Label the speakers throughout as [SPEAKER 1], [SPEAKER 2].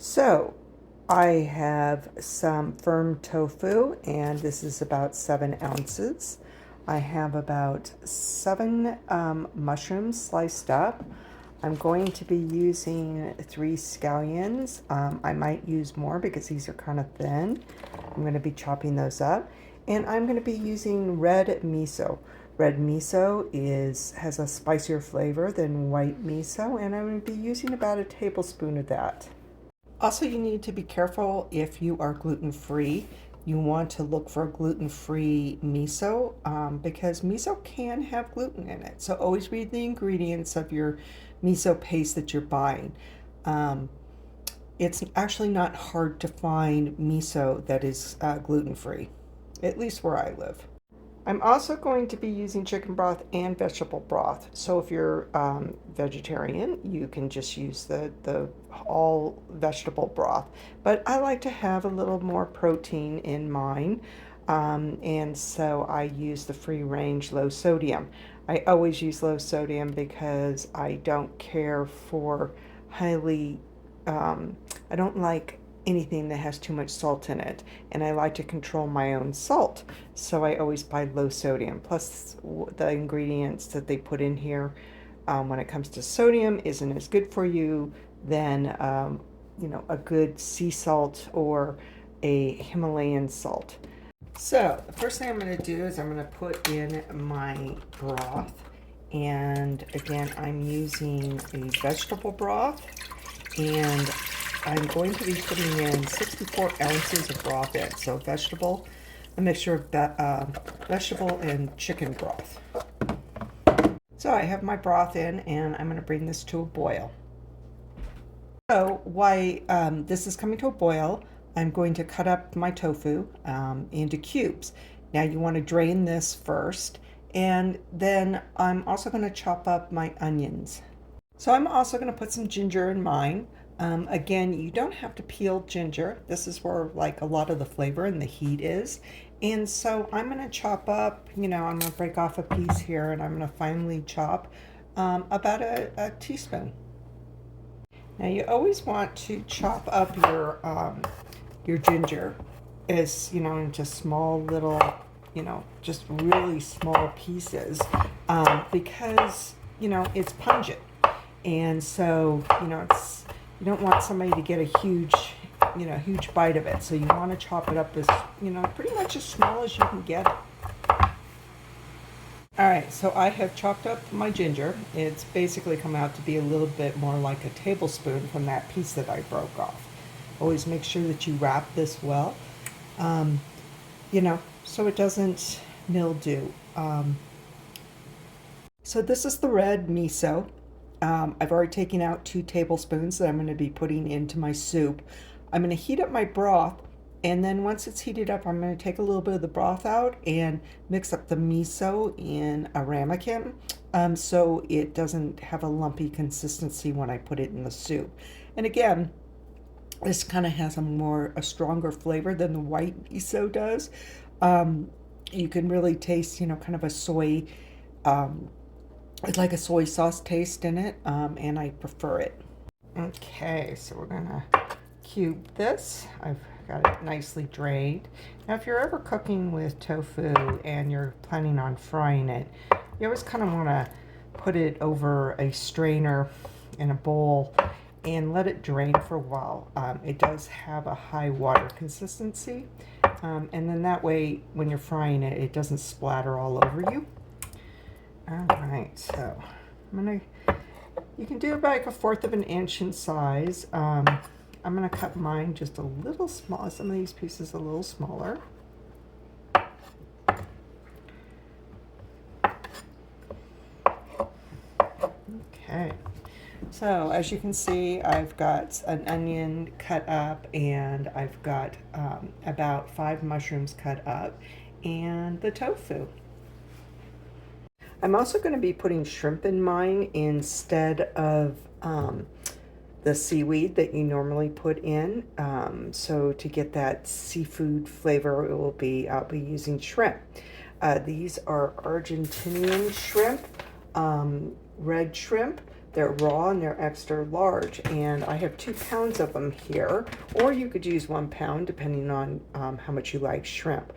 [SPEAKER 1] So I have some firm tofu, and this is about 7 ounces. I have about seven mushrooms sliced up. I'm going to be using 3 scallions. I might use more because these are kind of thin. I'm going to be chopping those up. And I'm going to be using red miso. Red miso has a spicier flavor than white miso, and I'm going to be using about a tablespoon of that. Also, you need to be careful if you are gluten-free. You want to look for gluten-free miso because miso can have gluten in it. So always read the ingredients of your miso paste that you're buying. It's actually not hard to find miso that is gluten-free, at least where I live. I'm also going to be using chicken broth and vegetable broth. So if you're vegetarian, you can just use the all vegetable broth. But I like to have a little more protein in mine. And so I use the free range low sodium. I always use low sodium because I don't care for highly, I don't like anything that has too much salt in it, and I like to control my own salt, so I always buy low sodium. Plus the ingredients that they put in here when it comes to sodium isn't as good for you than a good sea salt or a Himalayan salt. So the first thing I'm going to do is I'm going to put in my broth, and again I'm using a vegetable broth, and I'm going to be putting in 64 ounces of broth in. So vegetable, a mixture of vegetable and chicken broth. So I have my broth in, and I'm going to bring this to a boil. So while this is coming to a boil, I'm going to cut up my tofu into cubes. Now you want to drain this first, and then I'm also going to chop up my onions. So I'm also going to put some ginger in mine. Again, you don't have to peel ginger. This is where like a lot of the flavor and the heat is. And so I'm going to chop up, I'm going to break off a piece here, and I'm going to finely chop about a teaspoon. Now you always want to chop up your ginger as, into small little, just really small pieces because, it's pungent. And so, you don't want somebody to get a huge bite of it. So you want to chop it up as, pretty much as small as you can get it. All right, so I have chopped up my ginger. It's basically come out to be a little bit more like a tablespoon from that piece that I broke off. Always make sure that you wrap this well, so it doesn't mildew. So this is the red miso. I've already taken out 2 tablespoons that I'm going to be putting into my soup. I'm going to heat up my broth, and then once it's heated up, I'm going to take a little bit of the broth out and mix up the miso in a ramekin so it doesn't have a lumpy consistency when I put it in the soup. And again, this kind of has a stronger flavor than the white miso does. You can really taste, kind of a soy, it's like a soy sauce taste in it, and I prefer it. Okay, so we're gonna cube this. I've got it nicely drained. Now, if you're ever cooking with tofu and you're planning on frying it, you always kind of want to put it over a strainer in a bowl and let it drain for a while. It does have a high water consistency, and then that way when you're frying it, it doesn't splatter all over you. All right, so you can do about like 1/4 of an inch in size. I'm gonna cut mine just a little small. Some of these pieces a little smaller. Okay, so as you can see, I've got an onion cut up, and I've got about 5 mushrooms cut up, and the tofu. I'm also going to be putting shrimp in mine instead of the seaweed that you normally put in. So to get that seafood flavor, I'll be using shrimp. These are Argentinian shrimp, red shrimp. They're raw and they're extra large, and I have 2 pounds of them here, or you could use 1 pound depending on how much you like shrimp.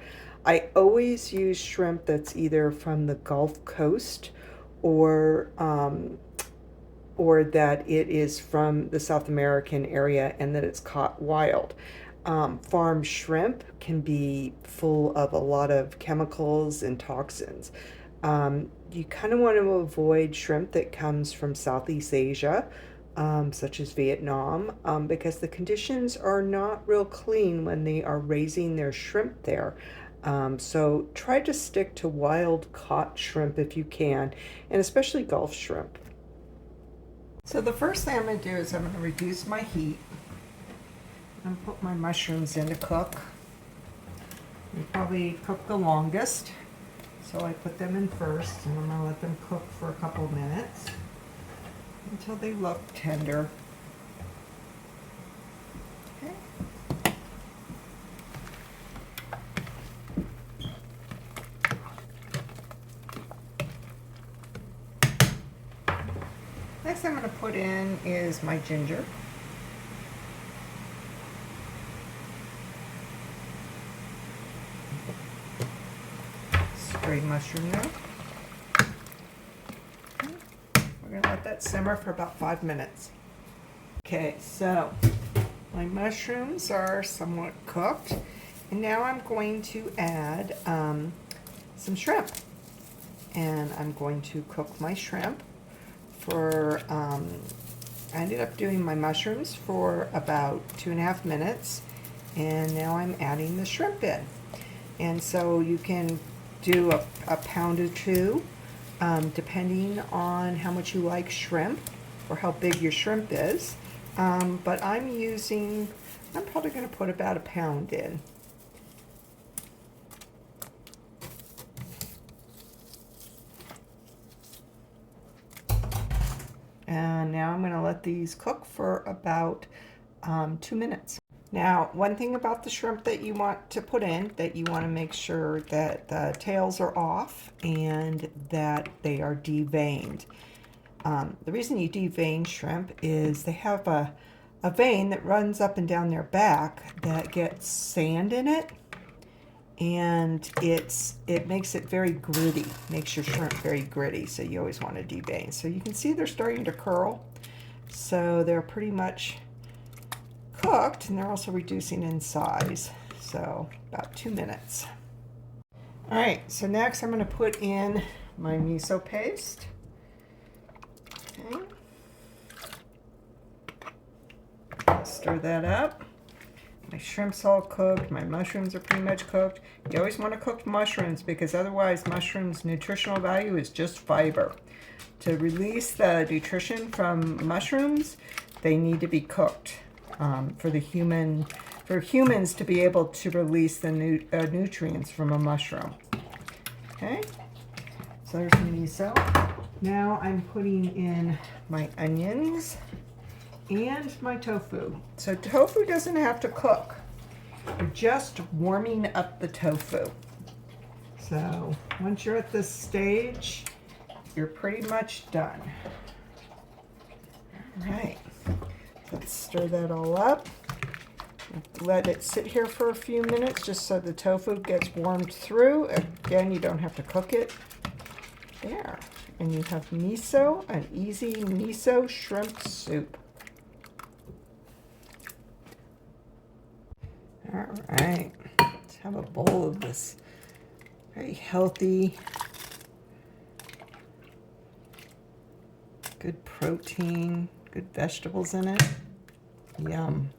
[SPEAKER 1] I always use shrimp that's either from the Gulf Coast or that it is from the South American area and that it's caught wild. Farm shrimp can be full of a lot of chemicals and toxins. You kind of want to avoid shrimp that comes from Southeast Asia, such as Vietnam, because the conditions are not real clean when they are raising their shrimp there. So try to stick to wild caught shrimp if you can, and especially Gulf shrimp. So the first thing I'm going to do is I'm going to reduce my heat. I'm going to put my mushrooms in to cook. They probably cook the longest, so I put them in first, and I'm going to let them cook for a couple minutes until they look tender. Okay. Next I'm going to put in is my ginger. Stray mushroom there. Okay. We're going to let that simmer for about 5 minutes. Okay, so my mushrooms are somewhat cooked, and now I'm going to add some shrimp. And I'm going to cook my shrimp for, I ended up doing my mushrooms for about 2.5 minutes, and now I'm adding the shrimp in. And so you can do a pound or two, depending on how much you like shrimp or how big your shrimp is. But I'm probably going to put about 1 pound in. And now I'm going to let these cook for about 2 minutes. Now, one thing about the shrimp that you want to put in, that you want to make sure that the tails are off and that they are deveined. The reason you devein shrimp is they have a vein that runs up and down their back that gets sand in it, and it makes it very gritty, makes your shrimp very gritty, so you always want to devein. So you can see they're starting to curl, so they're pretty much cooked, and they're also reducing in size, so about 2 minutes. All right, so next I'm going to put in my miso paste. Okay. Stir that up. My shrimp's all cooked. My mushrooms are pretty much cooked. You always want to cook mushrooms because otherwise mushrooms' nutritional value is just fiber. To release the nutrition from mushrooms, they need to be cooked for humans to be able to release the nutrients from a mushroom. Okay, so there's some miso. Now I'm putting in my onions and my tofu. So tofu doesn't have to cook. You're just warming up the tofu. So once you're at this stage, you're pretty much done. All right, let's stir that all up. Let it sit here for a few minutes just so the tofu gets warmed through. Again, you don't have to cook it. There, and you have miso, an easy miso shrimp soup. All right, let's have a bowl of this very healthy, good protein, good vegetables in it. Yum.